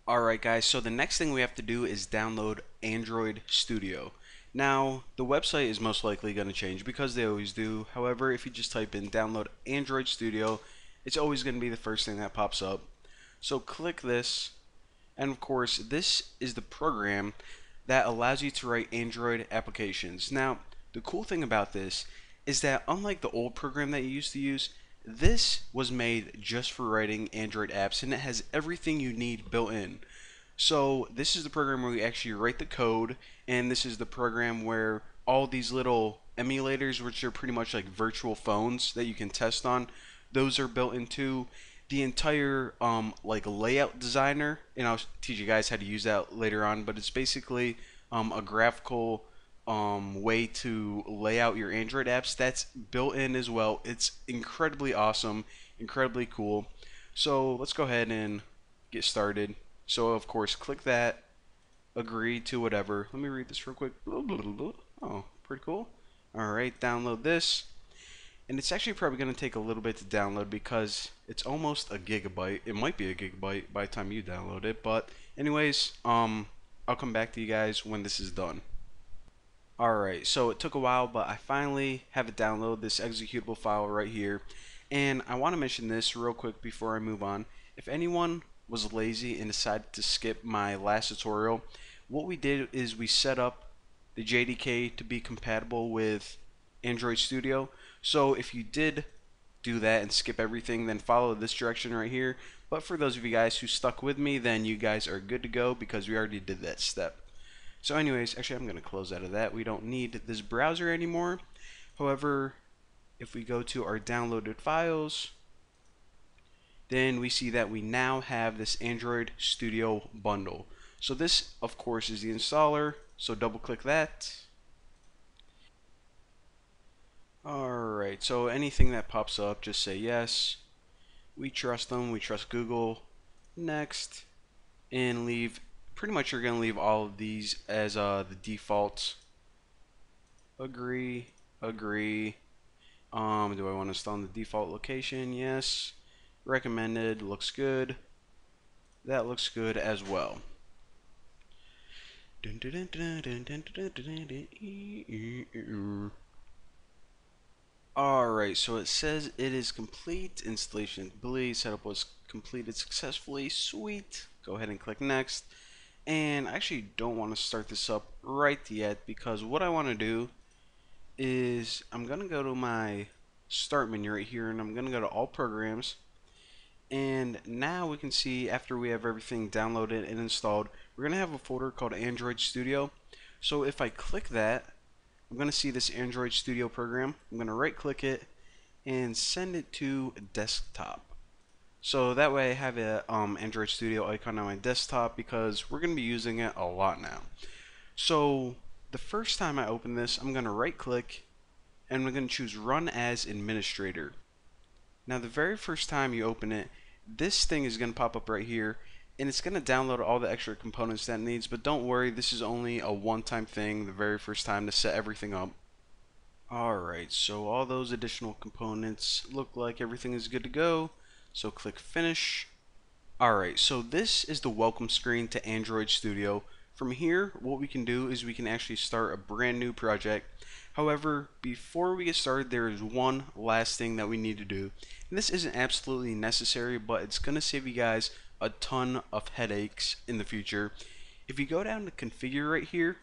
Alright guys, so the next thing we have to do is download Android Studio. Now, the website is most likely going to change because they always do. However, if you just type in download Android Studio, it's always going to be the first thing that pops up. So click this, and of course, this is the program that allows you to write Android applications. Now, the cool thing about this is that unlike the old program that you used to use, this was made just for writing Android apps and it has everything you need built in. So this is the program where we actually write the code, and this is the program where all these little emulators, which are pretty much like virtual phones that you can test on, those are built into the entire like layout designer, and I'll teach you guys how to use that later on. But it's basically a graphical way to lay out your Android apps that's built in as well. It's incredibly awesome, incredibly cool. So let's go ahead and get started. So of course, click that, agree to whatever. Let me read this real quick. Oh, pretty cool. All right, download this. And it's actually probably going to take a little bit to download because it's almost a gigabyte. It might be a gigabyte by the time you download it. But anyways, I'll come back to you guys when this is done. Alright, so it took a while, but I finally have it download this executable file right here. And I want to mention this real quick before I move on. If anyone was lazy and decided to skip my last tutorial, what we did is we set up the JDK to be compatible with Android Studio. So if you did do that and skip everything, then follow this direction right here. But for those of you guys who stuck with me, then you guys are good to go because we already did that step. So anyways, actually I'm going to close out of that. We don't need this browser anymore. However, if we go to our downloaded files, then we see that we now have this Android Studio bundle. So this, of course, is the installer. So double click that. Alright, so anything that pops up, just say yes. We trust them. We trust Google. Next. And leave. Pretty much you're going to leave all of these as the defaults. Agree. Agree. Do I want to install in the default location? Yes. Recommended. Looks good. That looks good as well. Alright, so it says it is complete. Installation complete. Setup was completed successfully. Sweet. Go ahead and click next. And I actually don't want to start this up right yet because what I want to do is I'm going to go to my start menu right here and I'm going to go to all programs. And now we can see after we have everything downloaded and installed, we're going to have a folder called Android Studio. So if I click that, I'm going to see this Android Studio program. I'm going to right click it and send it to desktop. So that way I have a Android Studio icon on my desktop because we're going to be using it a lot now. So the first time I open this, I'm going to right click and we're going to choose Run as Administrator. Now the very first time you open it, this thing is going to pop up right here and it's going to download all the extra components that it needs, but don't worry, this is only a one-time thing the very first time to set everything up. Alright, so all those additional components look like everything is good to go. So click finish. Alright, so this is the welcome screen to Android Studio. From here, what we can do is we can actually start a brand new project. However, before we get started, there is one last thing that we need to do. And this isn't absolutely necessary, but it's going to save you guys a ton of headaches in the future. If you go down to configure right here,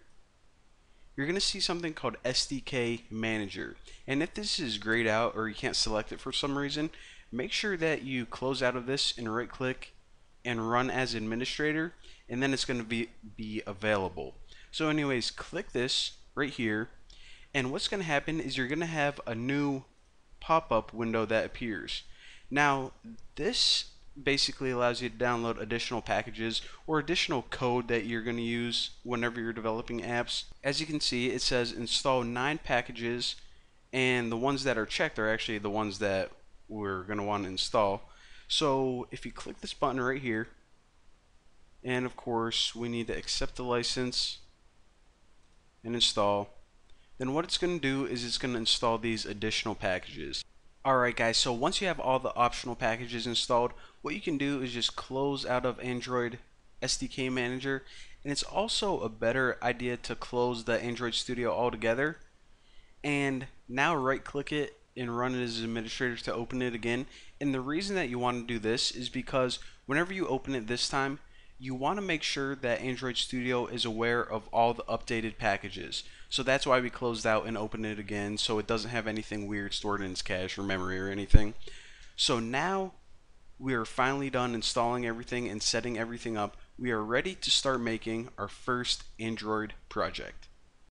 you're going to see something called SDK Manager. And if this is grayed out or you can't select it for some reason, make sure that you close out of this and right click and run as administrator, and then it's going to be available. So anyways, click this right here, and what's going to happen is you're going to have a new pop-up window that appears. Now this basically allows you to download additional packages or additional code that you're going to use whenever you're developing apps. As you can see, it says install 9 packages, and the ones that are checked are actually the ones that we're going to want to install. So if you click this button right here, and of course we need to accept the license and install, then what it's going to do is it's going to install these additional packages. Alright guys, so once you have all the optional packages installed, what you can do is just close out of Android SDK manager, and it's also a better idea to close the Android Studio altogether and now right click it and run it as administrator to open it again. And the reason that you want to do this is because whenever you open it this time, you want to make sure that Android Studio is aware of all the updated packages. So that's why we closed out and opened it again, so it doesn't have anything weird stored in its cache or memory or anything. So now we are finally done installing everything and setting everything up. We are ready to start making our first Android project.